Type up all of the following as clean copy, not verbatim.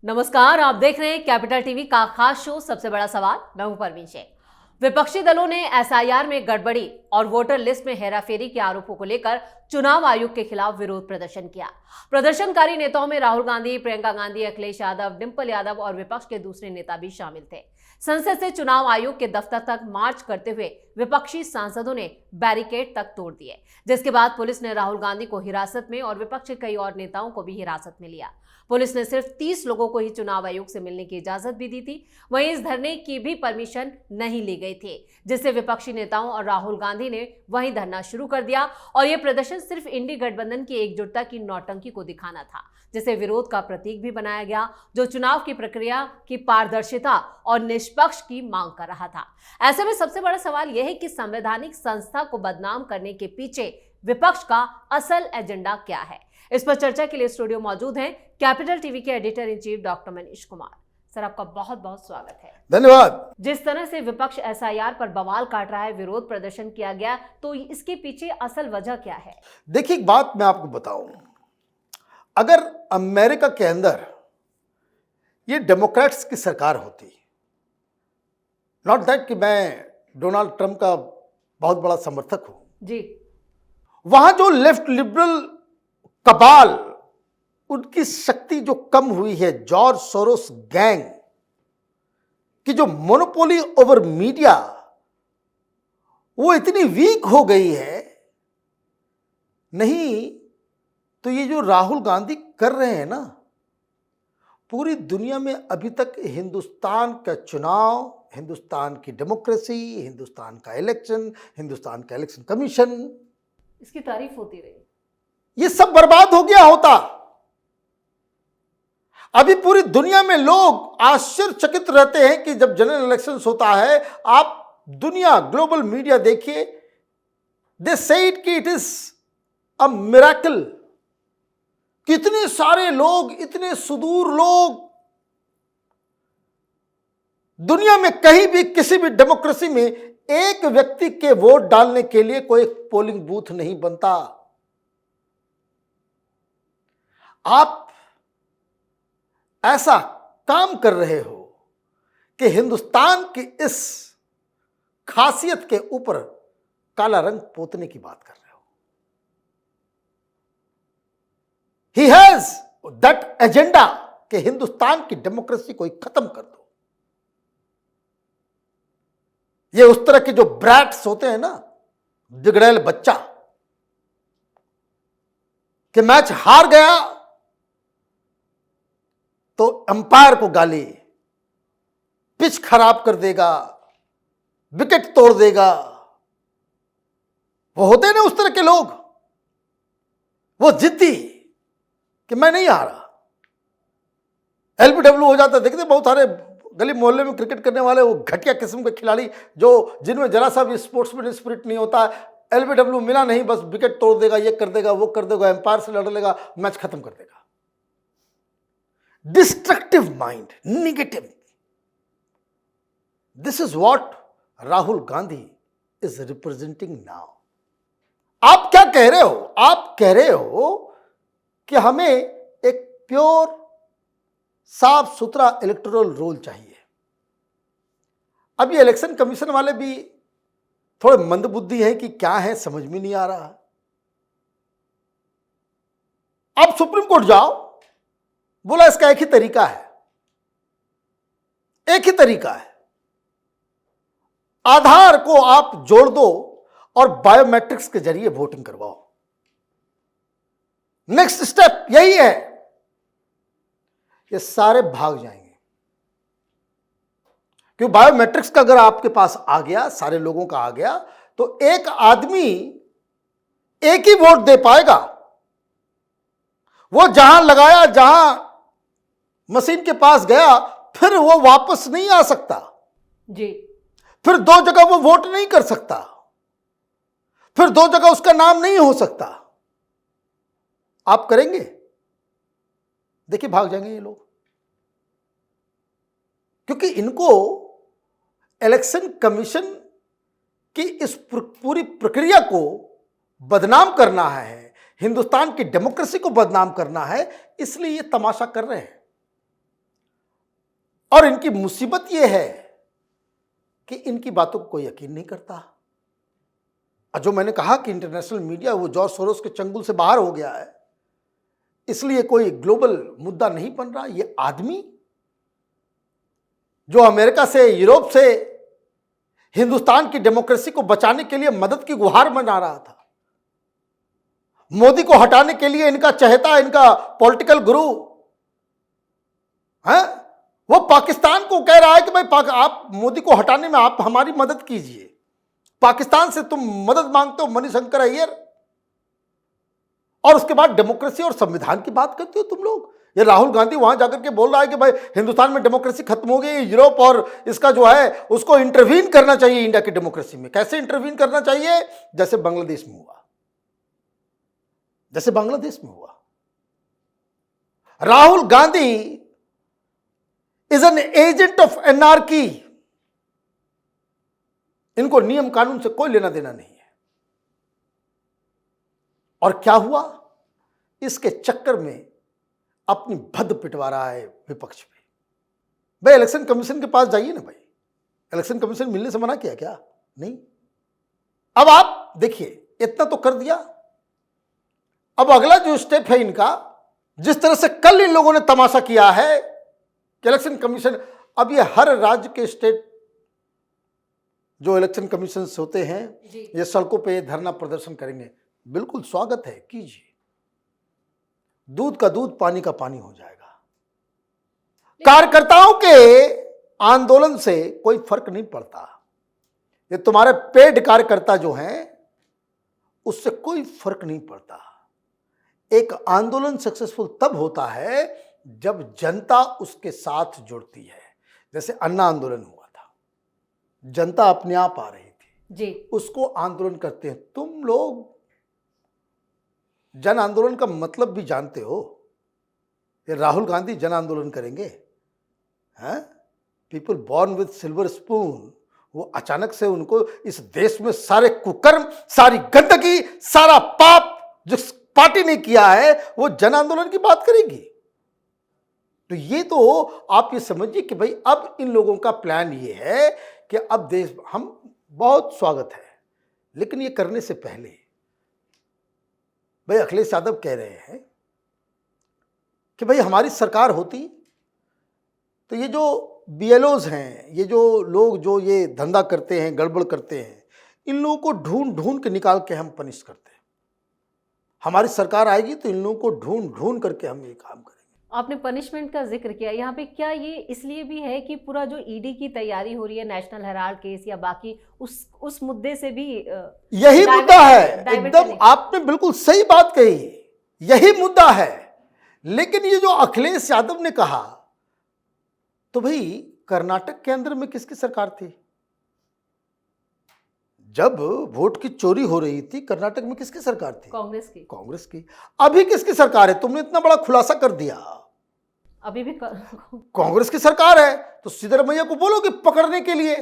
नमस्कार, आप देख रहे हैं कैपिटल टीवी का खास शो सबसे बड़ा सवाल। मैं हूं परवीन शेख। विपक्षी दलों ने एसआईआर में गड़बड़ी और वोटर लिस्ट में हेराफेरी के आरोपों को लेकर चुनाव आयोग के खिलाफ विरोध प्रदर्शन किया। प्रदर्शनकारी नेताओं में राहुल गांधी, प्रियंका गांधी, अखिलेश यादव, डिंपल यादव और विपक्ष के दूसरे नेता भी शामिल थे। संसद से चुनाव आयोग के दफ्तर तक मार्च करते हुए विपक्षी सांसदों ने बैरिकेड तक तोड़ दिए, जिसके बाद पुलिस ने राहुल गांधी को हिरासत में और विपक्ष के कई और नेताओं को भी हिरासत में लिया। पुलिस ने सिर्फ 30 लोगों को ही चुनाव आयोग से मिलने की इजाजत भी दी थी। वहीं इस धरने की भी परमिशन नहीं ली गई थी, जिससे विपक्षी नेताओं और राहुल गांधी ने वहीं धरना शुरू कर दिया। और यह प्रदर्शन सिर्फ इंडी गठबंधन की एकजुटता की नौटंकी को दिखाना था, जिसे विरोध का प्रतीक भी बनाया गया, जो चुनाव की प्रक्रिया की पारदर्शिता और निष्पक्ष की मांग कर रहा था। ऐसे में सबसे बड़ा सवाल यह है कि संवैधानिक संस्था को बदनाम करने के पीछे विपक्ष का असल एजेंडा क्या है। इस पर चर्चा के लिए स्टूडियो मौजूद हैं कैपिटल टीवी के editor in chief doctor Manish Kumar. Sir, आपका बहुत बहुत स्वागत है। धन्यवाद। जिस तरह से विपक्ष एसआईआर पर बवाल काट रहा है, विरोध प्रदर्शन किया गया, तो इसके पीछे असल वजह क्या है? देखिए, एक बात मैं आपको बताऊं, अगर अमेरिका के अंदर ये डेमोक्रेट्स की सरकार होती, नॉट दैट कि मैं डोनाल्ड ट्रंप का बहुत बड़ा समर्थक हूं जी, वहां जो लेफ्ट लिबरल कबाल, उनकी शक्ति जो कम हुई है, जॉर्ज सोरोस गैंग की जो मोनोपोली ओवर मीडिया, वो इतनी वीक हो गई है। नहीं तो ये जो राहुल गांधी कर रहे हैं ना, पूरी दुनिया में अभी तक हिंदुस्तान का चुनाव, हिंदुस्तान की डेमोक्रेसी, हिंदुस्तान का इलेक्शन कमीशन, इसकी तारीफ होती रही, ये सब बर्बाद हो गया होता। अभी पूरी दुनिया में लोग आश्चर्यचकित रहते हैं कि जब जनरल इलेक्शंस होता है, आप दुनिया ग्लोबल मीडिया देखिए, दे सेड कि इट इज अ मिरेकल। कितने सारे लोग, इतने सुदूर लोग, दुनिया में कहीं भी किसी भी डेमोक्रेसी में एक व्यक्ति के वोट डालने के लिए कोई पोलिंग बूथ नहीं बनता। आप ऐसा काम कर रहे हो कि हिंदुस्तान की इस खासियत के ऊपर काला रंग पोतने की बात कर रहे हो। ही हैज दैट एजेंडा कि हिंदुस्तान की डेमोक्रेसी को खत्म कर दो। ये उस तरह के जो ब्रैट्स होते हैं ना, बिगड़ैल बच्चा, कि मैच हार गया तो अंपायर को गाली, पिच खराब कर देगा, विकेट तोड़ देगा। वो होते हैं ना उस तरह के लोग, वो जिद्दी कि मैं नहीं हारा, एलबीडब्ल्यू हो जाता। देखते बहुत सारे गली मोहल्ले में क्रिकेट करने वाले वो घटिया किस्म के खिलाड़ी, जो जिनमें जरा सा भी स्पोर्ट्समैन स्पिरिट नहीं होता। एलबीडब्ल्यू मिला नहीं, बस विकेट तोड़ देगा, ये कर देगा, वो कर देगा, एम्पायर से लड़ लेगा, मैच खत्म कर देगा। Destructive mind, negative. This is what Rahul Gandhi is representing now. आप क्या कह रहे हो? आप कह रहे हो कि हमें एक प्योर, साफ सुथरा इलेक्टोरल रोल चाहिए। अब ये इलेक्शन कमीशन वाले भी थोड़े मंदबुद्धि हैं कि क्या है, समझ में नहीं आ रहा। आप सुप्रीम कोर्ट जाओ, बोला इसका एक ही तरीका है, एक ही तरीका है, आधार को आप जोड़ दो और बायोमेट्रिक्स के जरिए वोटिंग करवाओ। नेक्स्ट स्टेप यही है। ये सारे भाग जाएंगे, क्योंकि बायोमेट्रिक्स का अगर आपके पास आ गया, सारे लोगों का आ गया, तो एक आदमी एक ही वोट दे पाएगा। वो जहां लगाया, जहां मशीन के पास गया, फिर वो वापस नहीं आ सकता जी। फिर दो जगह वो वोट नहीं कर सकता, फिर दो जगह उसका नाम नहीं हो सकता। आप करेंगे? देखिए, भाग जाएंगे ये लोग, क्योंकि इनको इलेक्शन कमीशन की इस पूरी प्रक्रिया को बदनाम करना है, हिंदुस्तान की डेमोक्रेसी को बदनाम करना है, इसलिए ये तमाशा कर रहे हैं। और इनकी मुसीबत यह है कि इनकी बातों को कोई यकीन नहीं करता। और जो मैंने कहा कि इंटरनेशनल मीडिया वो जॉर्ज सोरोस के चंगुल से बाहर हो गया है, इसलिए कोई ग्लोबल मुद्दा नहीं बन रहा। ये आदमी जो अमेरिका से, यूरोप से हिंदुस्तान की डेमोक्रेसी को बचाने के लिए मदद की गुहार बना रहा था, मोदी को हटाने के लिए इनका चहेता, इनका पॉलिटिकल गुरु है, वो पाकिस्तान को कह रहा है कि भाई आप मोदी को हटाने में आप हमारी मदद कीजिए। पाकिस्तान से तुम मदद मांगते हो, मणिशंकर अय्यर, और उसके बाद डेमोक्रेसी और संविधान की बात करते हो तुम लोग। ये राहुल गांधी वहां जाकर के बोल रहा है कि भाई हिंदुस्तान में डेमोक्रेसी खत्म हो गई, यूरोप और इसका जो है उसको इंटरवीन करना चाहिए इंडिया की डेमोक्रेसी में। कैसे इंटरवीन करना चाहिए? जैसे बांग्लादेश में हुआ, जैसे बांग्लादेश में हुआ। Rahul Gandhi is an agent of anarchy. इनको नियम कानून से कोई लेना देना नहीं है। और क्या हुआ? इसके चक्कर में अपनी भद्द पिटवा रहा है विपक्ष पे। भाई इलेक्शन कमीशन के पास जाइए ना भाई, इलेक्शन कमीशन मिलने से मना किया क्या? नहीं। अब आप देखिए, इतना तो कर दिया, अब अगला जो स्टेप है इनका, जिस तरह से कल इन लोगों ने तमाशा किया है कि इलेक्शन कमीशन, अब ये हर राज्य के स्टेट जो इलेक्शन कमीशन होते हैं ये सड़कों पे धरना प्रदर्शन करेंगे। बिल्कुल स्वागत है, कीजिए। दूध का दूध, पानी का पानी हो जाएगा। कार्यकर्ताओं के आंदोलन से कोई फर्क नहीं पड़ता। ये तुम्हारे पेड कार्यकर्ता जो हैं उससे कोई फर्क नहीं पड़ता। एक आंदोलन सक्सेसफुल तब होता है जब जनता उसके साथ जुड़ती है। जैसे अन्ना आंदोलन हुआ था, जनता अपने आप आ रही थी जी, उसको आंदोलन करते हैं। तुम लोग जन आंदोलन का मतलब भी जानते हो। ये राहुल गांधी जन आंदोलन करेंगे? हैं? People born with silver spoon, वो अचानक से उनको इस देश में सारे कुकर्म, सारी गंदगी, सारा पाप जिस पार्टी ने किया है वो जन आंदोलन की बात करेगी। तो ये तो आप ये समझिए कि भाई अब इन लोगों का प्लान ये है कि अब देश, हम बहुत स्वागत है, लेकिन ये करने से पहले भाई अखिलेश यादव कह रहे हैं कि भाई हमारी सरकार होती तो ये जो बीएलओज हैं, ये जो लोग जो ये धंधा करते हैं, गड़बड़ करते हैं, इन लोगों को ढूंढ ढूंढ के निकाल के हम पनिश करते हैं। हमारी सरकार आएगी तो इन लोगों को ढूंढ ढूंढ करके हम ये काम करेंगे। आपने पनिशमेंट का जिक्र किया, यहाँ पे क्या ये इसलिए भी है कि पूरा जो ईडी की तैयारी हो रही है, नेशनल हेराल्ड केस या बाकी उस मुद्दे से भी यही मुद्दा है। एकदम आपने बिल्कुल सही बात कही, यही मुद्दा है। लेकिन ये जो अखिलेश यादव ने कहा, तो भाई कर्नाटक के अंदर में किसकी सरकार थी? जब वोट की चोरी हो रही थी कर्नाटक में किसकी सरकार थी? कांग्रेस की। कांग्रेस की। अभी किसकी सरकार है? तुमने इतना बड़ा खुलासा कर दिया, अभी भी कांग्रेस की सरकार है। तो सिद्धरामैया को बोलो कि पकड़ने के लिए।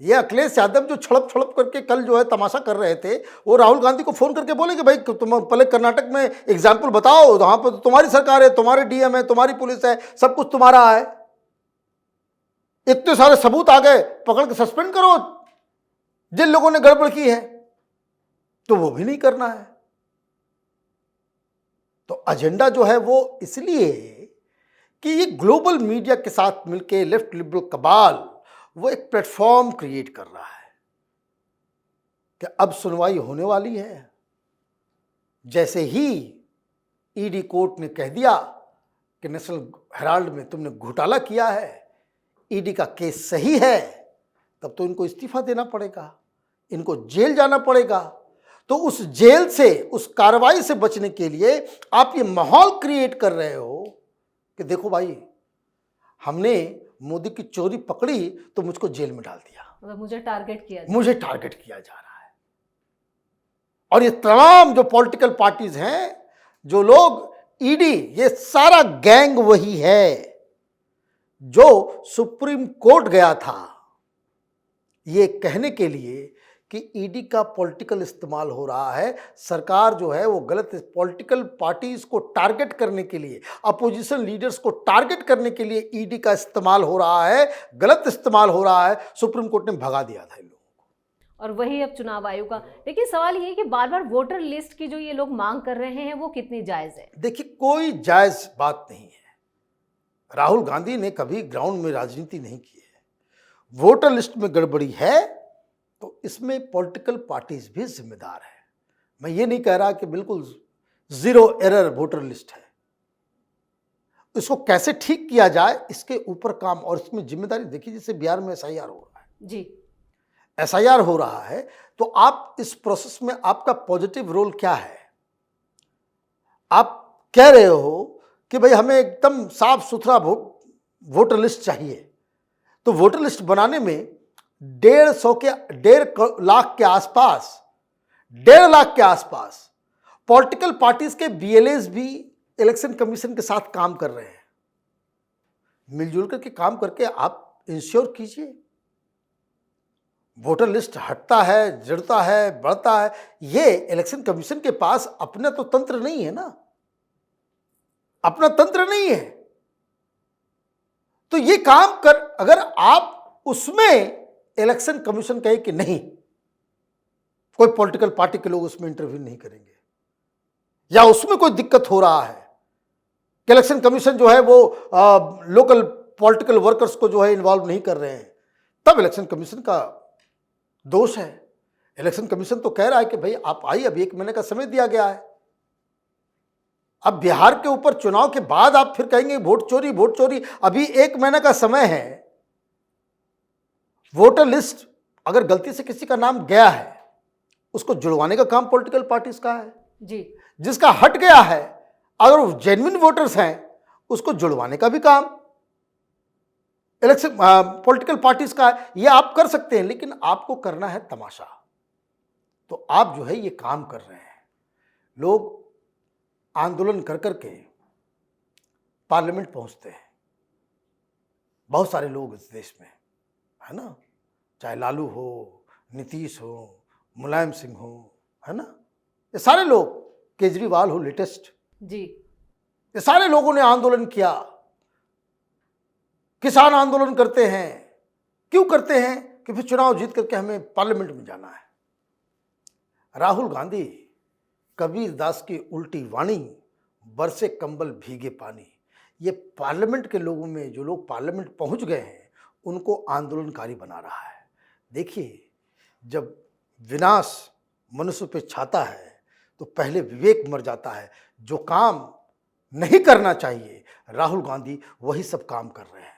ये अखिलेश यादव जो छड़प छड़प करके कल जो है तमाशा कर रहे थे, वो राहुल गांधी को फोन करके बोले कि भाई तुम पहले कर्नाटक में एग्जाम्पल बताओ, वहां पर तो तुम्हारी सरकार है, तुम्हारे डीएम है, तुम्हारी पुलिस है, सब कुछ तुम्हारा है, इतने सारे सबूत आ गए, पकड़ के सस्पेंड करो जिन लोगों ने गड़बड़ की है। तो वो भी नहीं करना है। तो एजेंडा जो है वो इसलिए कि ये ग्लोबल मीडिया के साथ मिलके लेफ्ट लिबरल कबाल वो एक प्लेटफॉर्म क्रिएट कर रहा है कि अब सुनवाई होने वाली है। जैसे ही ईडी कोर्ट ने कह दिया कि नेशनल हेराल्ड में तुमने घोटाला किया है, ईडी का केस सही है, तब तो इनको इस्तीफा देना पड़ेगा, इनको जेल जाना पड़ेगा। तो उस जेल से, उस कार्रवाई से बचने के लिए आप ये माहौल क्रिएट कर रहे हो कि देखो भाई हमने मोदी की चोरी पकड़ी तो मुझको जेल में डाल दिया, मतलब मुझे टारगेट किया जा रहा है। और ये तमाम जो पॉलिटिकल पार्टीज हैं, जो लोग, ईडी, ये सारा गैंग वही है जो सुप्रीम कोर्ट गया था ये कहने के लिए कि ईडी का पॉलिटिकल इस्तेमाल हो रहा है। सरकार जो है वो गलत पॉलिटिकल पार्टीज को टारगेट करने के लिए, अपोजिशन लीडर्स को टारगेट करने के लिए ईडी का इस्तेमाल हो रहा है, गलत इस्तेमाल हो रहा है। सुप्रीम कोर्ट ने भगा दिया था इन लोगों को। और वही अब चुनाव आयोग का, लेकिन सवाल ये है कि बार बार वोटर लिस्ट की जो ये लोग मांग कर रहे हैं वो कितनी जायज है? देखिए, कोई जायज बात नहीं है। राहुल गांधी ने कभी ग्राउंड में राजनीति नहीं की है। वोटर लिस्ट में गड़बड़ी है तो इसमें पॉलिटिकल पार्टीज भी जिम्मेदार है। मैं ये नहीं कह रहा कि बिल्कुल जीरो एरर वोटर लिस्ट है। इसको कैसे ठीक किया जाए इसके ऊपर काम, और इसमें जिम्मेदारी देखिए, जैसे बिहार में एसआईआर हो रहा है जी, एसआईआर हो रहा है, तो आप इस प्रोसेस में आपका पॉजिटिव रोल क्या है? आप कह रहे हो कि भाई हमें एकदम साफ सुथरा वोटर लिस्ट चाहिए, तो वोटर लिस्ट बनाने में 1.5 लाख के आसपास 1.5 लाख के आसपास पॉलिटिकल पार्टीज के बीएलएस भी इलेक्शन कमीशन के साथ काम कर रहे हैं। मिलजुल करके काम करके आप इंश्योर कीजिए। वोटर लिस्ट हटता है, जुड़ता है, बढ़ता है, ये इलेक्शन कमीशन के पास अपना तो तंत्र नहीं है ना, अपना तंत्र नहीं है। तो ये काम कर, अगर आप उसमें इलेक्शन कमीशन कहे कि नहीं, कोई पॉलिटिकल पार्टी के लोग उसमें इंटरव्यू नहीं करेंगे, या उसमें कोई दिक्कत हो रहा है कि इलेक्शन कमीशन जो है वो लोकल पॉलिटिकल वर्कर्स को जो है इन्वॉल्व नहीं कर रहे हैं, तब इलेक्शन कमीशन का दोष है। इलेक्शन कमीशन तो कह रहा है कि भाई आप आइए, अभी 1 महीने का समय दिया गया है। अब बिहार के ऊपर चुनाव के बाद आप फिर कहेंगे वोट चोरी, वोट चोरी। अभी 1 महीने का समय है। वोटर लिस्ट अगर गलती से किसी का नाम गया है, उसको जुड़वाने का काम पॉलिटिकल पार्टीज का है जी। जिसका हट गया है, अगर वो जेन्युइन वोटर्स हैं, उसको जुड़वाने का भी काम इलेक्शन पॉलिटिकल पार्टीज का है। ये आप कर सकते हैं, लेकिन आपको करना है तमाशा। तो आप जो है ये काम कर रहे हैं। लोग आंदोलन कर करके पार्लियामेंट पहुंचते हैं, बहुत सारे लोग इस देश में, है ना, चाहे लालू हो, नीतीश हो, मुलायम सिंह हो, है ना, ये सारे लोग, केजरीवाल हो लेटेस्ट जी, ये सारे लोगों ने आंदोलन किया। किसान आंदोलन करते हैं, क्यों करते हैं? कि फिर चुनाव जीत करके हमें पार्लियामेंट में जाना है। राहुल गांधी, कबीर दास की उल्टी वाणी, बरसे कंबल भीगे पानी, ये पार्लियामेंट के लोगों में, जो लोग पार्लियामेंट पहुंच गए हैं, उनको आंदोलनकारी बना रहा है। देखिए, जब विनाश मनुष्य पे छाता है तो पहले विवेक मर जाता है। जो काम नहीं करना चाहिए, राहुल गांधी वही सब काम कर रहे हैं।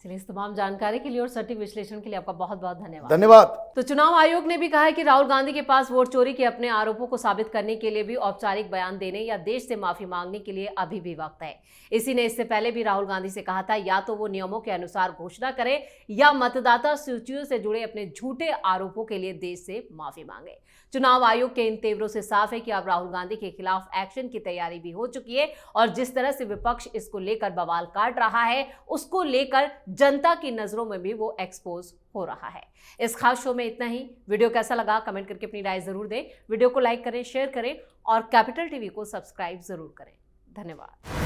चलिए, इस तमाम जानकारी के लिए और सटीक विश्लेषण के लिए आपका बहुत बहुत धन्यवाद। धन्यवाद। तो चुनाव आयोग ने भी कहा है कि राहुल गांधी के पास वोट चोरी के अपने आरोपों को साबित करने के लिए भी औपचारिक बयान देने या देश से माफी मांगने के लिए अभी भी वक्त है। इसी ने इससे पहले भी राहुल गांधी से कहा था, या तो वो नियमों के अनुसार घोषणा करे या मतदाता सूचियों से जुड़े अपने झूठे आरोपों के लिए देश से माफी मांगे। चुनाव आयोग के इन तेवरों से साफ है कि अब राहुल गांधी के खिलाफ एक्शन की तैयारी भी हो चुकी है, और जिस तरह से विपक्ष इसको लेकर बवाल काट रहा है, उसको लेकर जनता की नजरों में भी वो एक्सपोज हो रहा है। इस खास शो में इतना ही। वीडियो कैसा लगा कमेंट करके अपनी राय जरूर दें। वीडियो को लाइक करें, शेयर करें और कैपिटल टीवी को सब्सक्राइब जरूर करें। धन्यवाद।